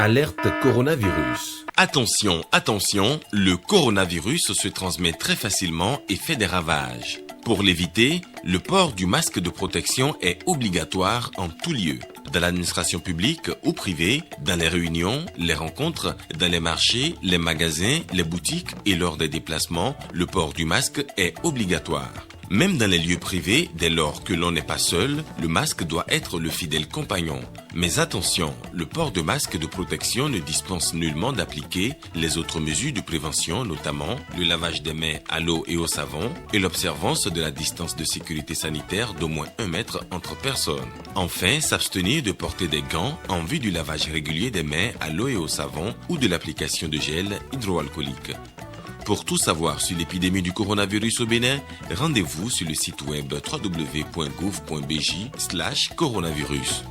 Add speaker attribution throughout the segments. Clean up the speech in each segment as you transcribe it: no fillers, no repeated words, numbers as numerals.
Speaker 1: Alerte coronavirus.
Speaker 2: Attention, attention, le coronavirus se transmet très facilement et fait des ravages. Pour l'éviter, le port du masque de protection est obligatoire en tout lieu. Dans l'administration publique ou privée, dans les réunions, les rencontres, dans les marchés, les magasins, les boutiques et lors des déplacements, le port du masque est obligatoire. Même dans les lieux privés, dès lors que l'on n'est pas seul, le masque doit être le fidèle compagnon. Mais attention, le port de masque de protection ne dispense nullement d'appliquer les autres mesures de prévention, notamment le lavage des mains à l'eau et au savon et l'observance de la distance de sécurité sanitaire d'au moins 1 mètre entre personnes. Enfin, s'abstenir de porter des gants en vue du lavage régulier des mains à l'eau et au savon ou de l'application de gel hydroalcoolique. Pour tout savoir sur l'épidémie du coronavirus au Bénin, rendez-vous sur le site web www.gouv.bj/coronavirus.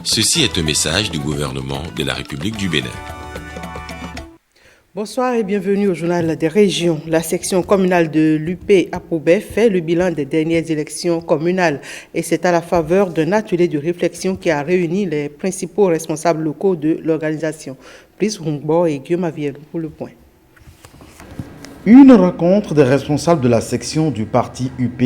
Speaker 2: Ceci est un message du gouvernement de la République du Bénin.
Speaker 3: Bonsoir et bienvenue au journal des régions. La section communale de l'UP à Pobet fait le bilan des dernières élections communales et c'est à la faveur d'un atelier de réflexion qui a réuni les principaux responsables locaux de l'organisation. Brice Rungbo et Guillaume Aviel pour le point.
Speaker 4: Une rencontre des responsables de la section du parti UP,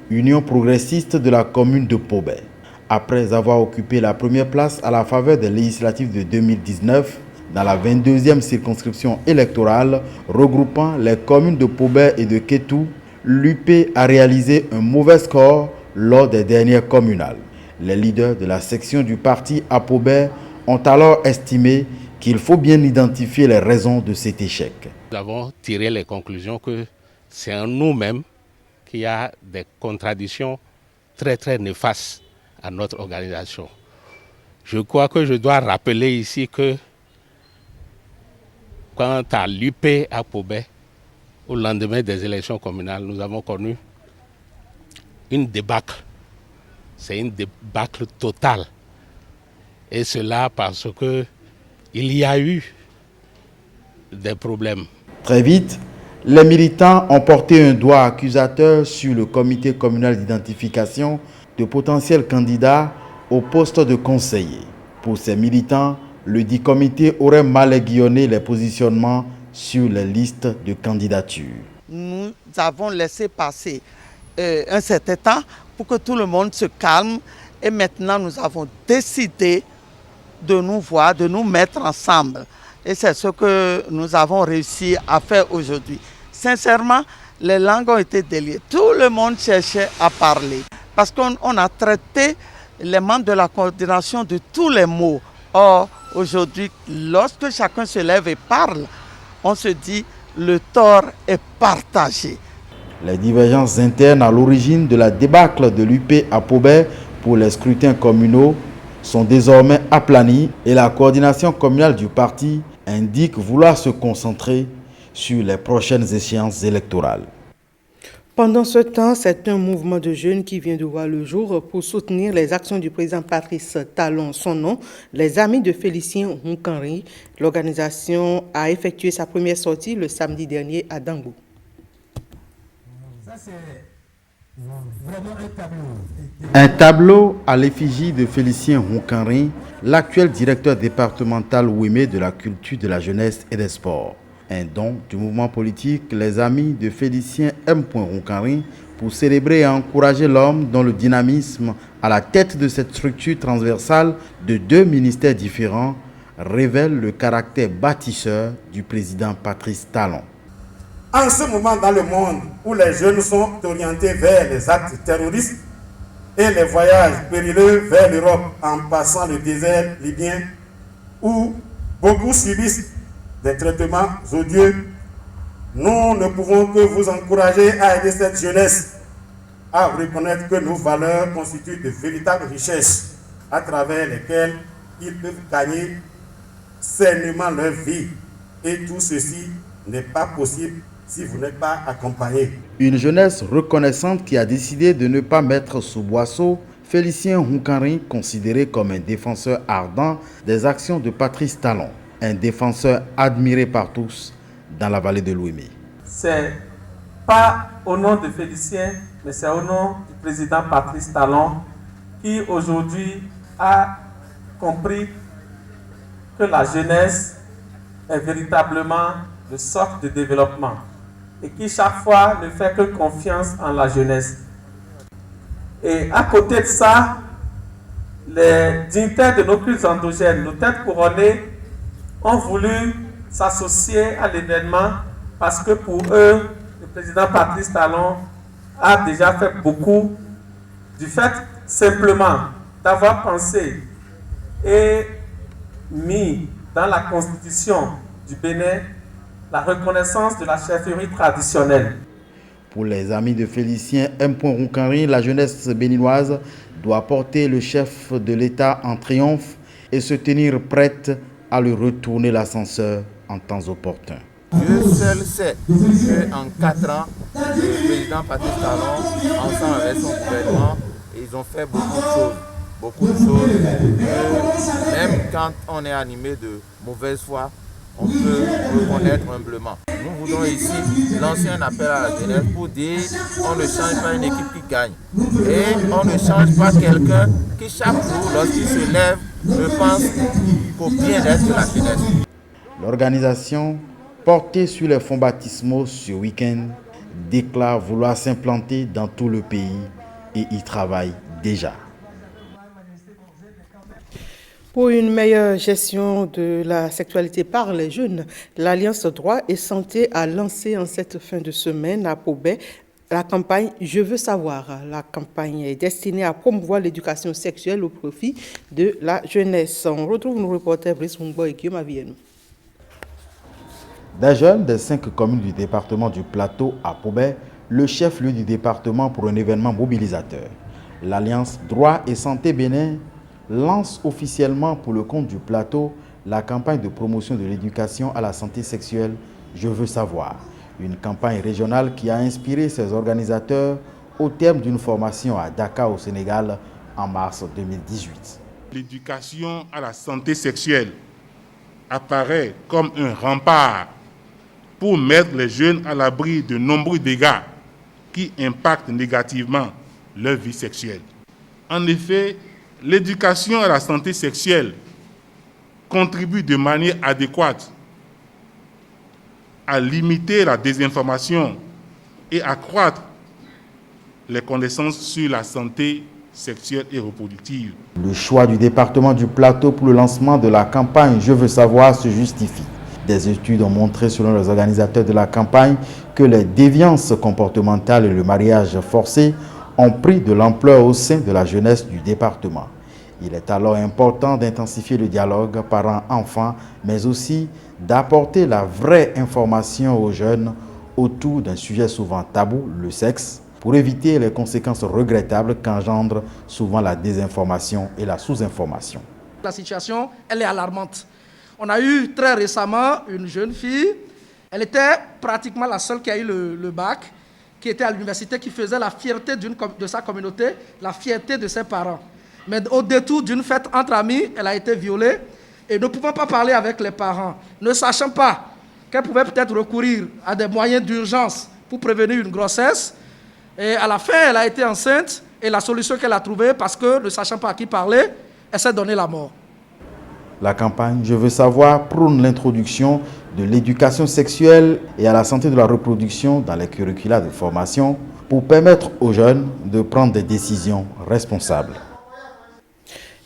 Speaker 4: Union progressiste de la commune de Pobet. Après avoir occupé la première place à la faveur des législatives de 2019, dans la 22e circonscription électorale regroupant les communes de Pobet et de Kétou, l'UP a réalisé un mauvais score lors des dernières communales. Les leaders de la section du parti à Pobet ont alors estimé qu'il faut bien identifier les raisons de cet échec.
Speaker 5: Nous avons tiré les conclusions que c'est en nous-mêmes qu'il y a des contradictions très néfastes à notre organisation. Je crois que je dois rappeler ici que quant à l'UP à Pobet, au lendemain des élections communales, nous avons connu une débâcle. C'est une débâcle totale. Et cela parce que il y a eu des problèmes.
Speaker 4: Très vite, les militants ont porté un doigt accusateur sur le comité communal d'identification de potentiels candidats au poste de conseiller. Pour ces militants, le dit comité aurait mal aiguillonné les positionnements sur les listes de candidature.
Speaker 6: Nous avons laissé passer un certain temps pour que tout le monde se calme et maintenant nous avons décidé de nous voir, de nous mettre ensemble. Et c'est ce que nous avons réussi à faire aujourd'hui. Sincèrement, les langues ont été déliées. Tout le monde cherchait à parler. Parce qu'on a traité les membres de la coordination de tous les mots. Or, aujourd'hui, lorsque chacun se lève et parle, on se dit le tort est partagé.
Speaker 4: Les divergences internes à l'origine de la débâcle de l'UP à Pobet pour les scrutins communaux sont désormais aplanies et la coordination communale du parti indique vouloir se concentrer sur les prochaines échéances électorales.
Speaker 3: Pendant ce temps, c'est un mouvement de jeunes qui vient de voir le jour pour soutenir les actions du président Patrice Talon. Son nom, les Amis de Félicien Hunkanri. L'organisation a effectué sa première sortie le samedi dernier à Dangou.
Speaker 4: Ça, c'est vraiment un tableau. Un tableau à l'effigie de Félicien Hunkanri, l'actuel directeur départemental ouémé de la culture, de la jeunesse et des sports. Un don du mouvement politique Les Amis de Félicien M. Hunkanri pour célébrer et encourager l'homme dont le dynamisme à la tête de cette structure transversale de 2 ministères différents révèle le caractère bâtisseur du président Patrice Talon.
Speaker 7: En ce moment dans le monde où les jeunes sont orientés vers les actes terroristes et les voyages périlleux vers l'Europe en passant le désert libyen où beaucoup subissent des traitements odieux, nous ne pouvons que vous encourager à aider cette jeunesse à reconnaître que nos valeurs constituent de véritables richesses à travers lesquelles ils peuvent gagner sainement leur vie. Et tout ceci n'est pas possible si vous n'êtes pas accompagné.
Speaker 4: Une jeunesse reconnaissante qui a décidé de ne pas mettre sous boisseau Félicien Hunkanri, considéré comme un défenseur ardent des actions de Patrice Talon, un défenseur admiré par tous dans la vallée de l'Ouémé.
Speaker 8: C'est pas au nom de Félicien, mais c'est au nom du président Patrice Talon qui aujourd'hui a compris que la jeunesse est véritablement le socle de développement et qui chaque fois ne fait que confiance en la jeunesse. Et à côté de ça, les dignitaires de nos cultes endogènes, nos têtes couronnées, ont voulu s'associer à l'événement parce que pour eux, le président Patrice Talon a déjà fait beaucoup du fait simplement d'avoir pensé et mis dans la constitution du Bénin la reconnaissance de la chefferie traditionnelle.
Speaker 4: Pour les amis de Félicien M. Roukanri, la jeunesse béninoise doit porter le chef de l'État en triomphe et se tenir prête à lui retourner l'ascenseur en temps opportun.
Speaker 9: Dieu seul sait qu'en 4 ans, le président Patrice Talon, ensemble avec son gouvernement, ils ont fait beaucoup de choses. Même quand on est animé de mauvaise foi, on peut reconnaître humblement. Nous voulons ici lancer un appel à la jeunesse pour dire on ne change pas une équipe qui gagne. Et on ne change pas quelqu'un qui chaque jour, lorsqu'il se lève, ne pense qu'au bien-être de la jeunesse.
Speaker 4: L'organisation, portée sur les fonds baptismaux ce week-end, déclare vouloir s'implanter dans tout le pays et y travaille déjà.
Speaker 3: Pour une meilleure gestion de la sexualité par les jeunes, l'Alliance Droit et Santé a lancé en cette fin de semaine à Pobet la campagne « Je veux savoir ». La campagne est destinée à promouvoir l'éducation sexuelle au profit de la jeunesse. On retrouve nos reporters Brice Mungbo et Guillaume Avienou.
Speaker 4: Des jeunes des 5 communes du département du Plateau à Pobet, le chef-lieu du département pour un événement mobilisateur. L'Alliance Droit et Santé Bénin lance officiellement pour le compte du Plateau la campagne de promotion de l'éducation à la santé sexuelle « Je veux savoir ». Une campagne régionale qui a inspiré ses organisateurs au terme d'une formation à Dakar au Sénégal en mars 2018.
Speaker 10: L'éducation à la santé sexuelle apparaît comme un rempart pour mettre les jeunes à l'abri de nombreux dégâts qui impactent négativement leur vie sexuelle. En effet, l'éducation à la santé sexuelle contribue de manière adéquate à limiter la désinformation et accroître les connaissances sur la santé sexuelle et reproductive.
Speaker 4: Le choix du département du Plateau pour le lancement de la campagne « Je veux savoir » se justifie. Des études ont montré, selon les organisateurs de la campagne, que les déviances comportementales et le mariage forcé ont pris de l'ampleur au sein de la jeunesse du département. Il est alors important d'intensifier le dialogue parents-enfants, mais aussi d'apporter la vraie information aux jeunes autour d'un sujet souvent tabou, le sexe, pour éviter les conséquences regrettables qu'engendre souvent la désinformation et la sous-information.
Speaker 11: La situation, elle est alarmante. On a eu très récemment une jeune fille, elle était pratiquement la seule qui a eu le bac, qui était à l'université, qui faisait la fierté de sa communauté, la fierté de ses parents. Mais au détour d'une fête entre amis, elle a été violée et ne pouvant pas parler avec les parents, ne sachant pas qu'elle pouvait peut-être recourir à des moyens d'urgence pour prévenir une grossesse. Et à la fin, elle a été enceinte et la solution qu'elle a trouvée, parce que ne sachant pas à qui parler, elle s'est donné la mort.
Speaker 4: La campagne « Je veux savoir » prône l'introduction de l'éducation sexuelle et à la santé de la reproduction dans les curricula de formation pour permettre aux jeunes de prendre des décisions responsables.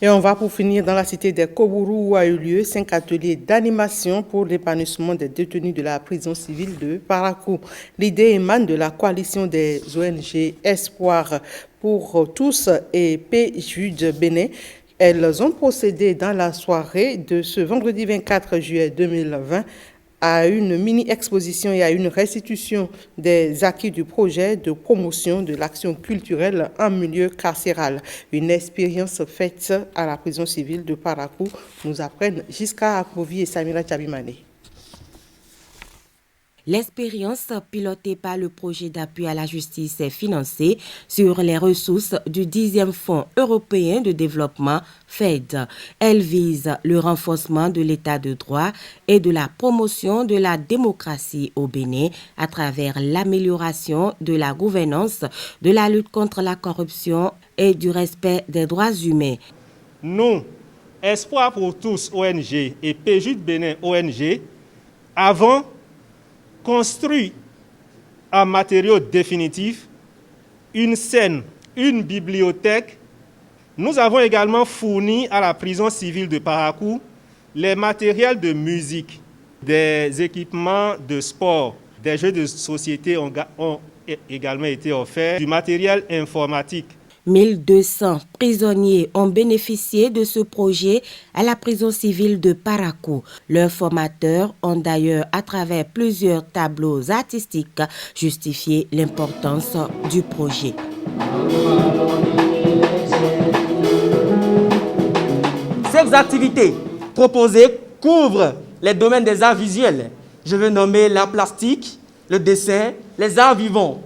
Speaker 3: Et on va pour finir dans la cité des Kobourou où a eu lieu 5 ateliers d'animation pour l'épanouissement des détenus de la prison civile de Parakou. L'idée émane de la coalition des ONG Espoir pour tous et PJUD Bénin. Elles ont procédé dans la soirée de ce vendredi 24 juillet 2020 à une mini-exposition et à une restitution des acquis du projet de promotion de l'action culturelle en milieu carcéral. Une expérience faite à la prison civile de Parakou, nous apprennent Jiska Akbovi et Samira Tchabimane.
Speaker 12: L'expérience pilotée par le projet d'appui à la justice est financée sur les ressources du 10e Fonds européen de développement FED. Elle vise le renforcement de l'état de droit et de la promotion de la démocratie au Bénin à travers l'amélioration de la gouvernance, de la lutte contre la corruption et du respect des droits humains.
Speaker 13: Nous, Espoir pour tous ONG et PJUD Bénin ONG avons construit en matériaux définitifs une scène, une bibliothèque. Nous avons également fourni à la prison civile de Parakou les matériels de musique, des équipements de sport, des jeux de société ont également été offerts, du matériel informatique.
Speaker 12: 1200 prisonniers ont bénéficié de ce projet à la prison civile de Parakou. Leurs formateurs ont d'ailleurs, à travers plusieurs tableaux artistiques, justifié l'importance du projet.
Speaker 14: Ces activités proposées couvrent les domaines des arts visuels. Je veux nommer l'art plastique, le dessin, les arts vivants,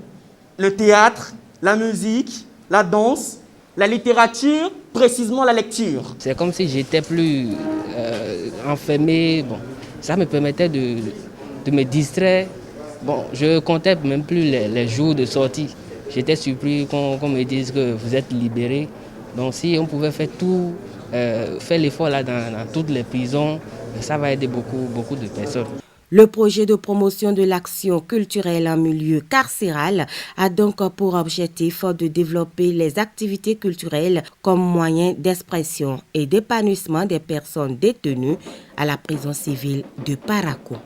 Speaker 14: le théâtre, la musique, la danse, la littérature, précisément la lecture.
Speaker 15: C'est comme si j'étais plus enfermé. Bon, ça me permettait de me distraire. Bon, je comptais même plus les jours de sortie. J'étais surpris qu'on me dise que vous êtes libéré. Donc si on pouvait faire tout, faire l'effort là dans toutes les prisons, ça va aider beaucoup de personnes.
Speaker 12: Le projet de promotion de l'action culturelle en milieu carcéral a donc pour objectif de développer les activités culturelles comme moyen d'expression et d'épanouissement des personnes détenues à la prison civile de Parakou.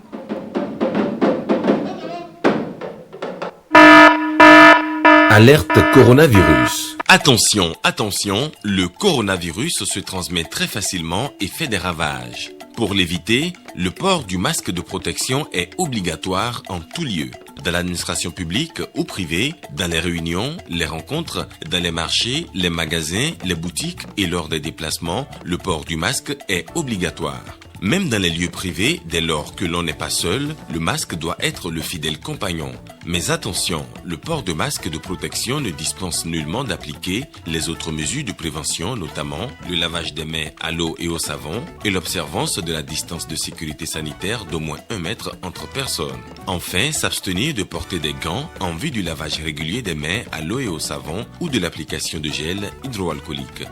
Speaker 1: Alerte coronavirus.
Speaker 2: Attention, attention, le coronavirus se transmet très facilement et fait des ravages. Pour l'éviter, le port du masque de protection est obligatoire en tout lieu. Dans l'administration publique ou privée, dans les réunions, les rencontres, dans les marchés, les magasins, les boutiques et lors des déplacements, le port du masque est obligatoire. Même dans les lieux privés, dès lors que l'on n'est pas seul, le masque doit être le fidèle compagnon. Mais attention, le port de masque de protection ne dispense nullement d'appliquer les autres mesures de prévention, notamment le lavage des mains à l'eau et au savon et l'observance de la distance de sécurité sanitaire d'au moins 1 mètre entre personnes. Enfin, s'abstenir de porter des gants en vue du lavage régulier des mains à l'eau et au savon ou de l'application de gel hydroalcoolique.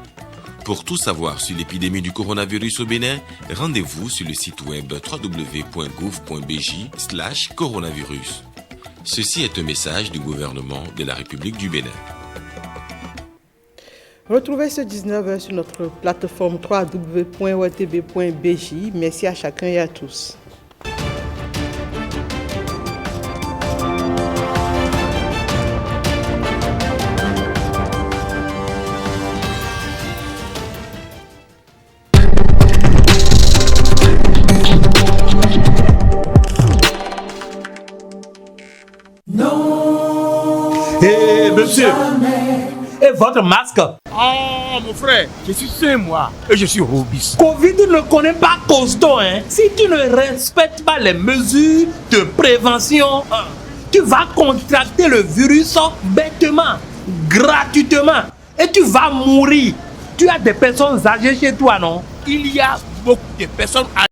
Speaker 2: Pour tout savoir sur l'épidémie du coronavirus au Bénin, rendez-vous sur le site web www.gouv.bj/coronavirus. Ceci est un message du gouvernement de la République du Bénin.
Speaker 3: Retrouvez ce 19h sur notre plateforme www.wtb.bj. Merci à chacun et à tous.
Speaker 16: Monsieur, et votre masque? Oh, mon frère, je suis sain, moi, et je suis robuste. Covid ne connaît pas costaud, hein. Si tu ne respectes pas les mesures de prévention, tu vas contracter le virus bêtement, gratuitement, et tu vas mourir. Tu as des personnes âgées chez toi, non? Il y a beaucoup de personnes âgées.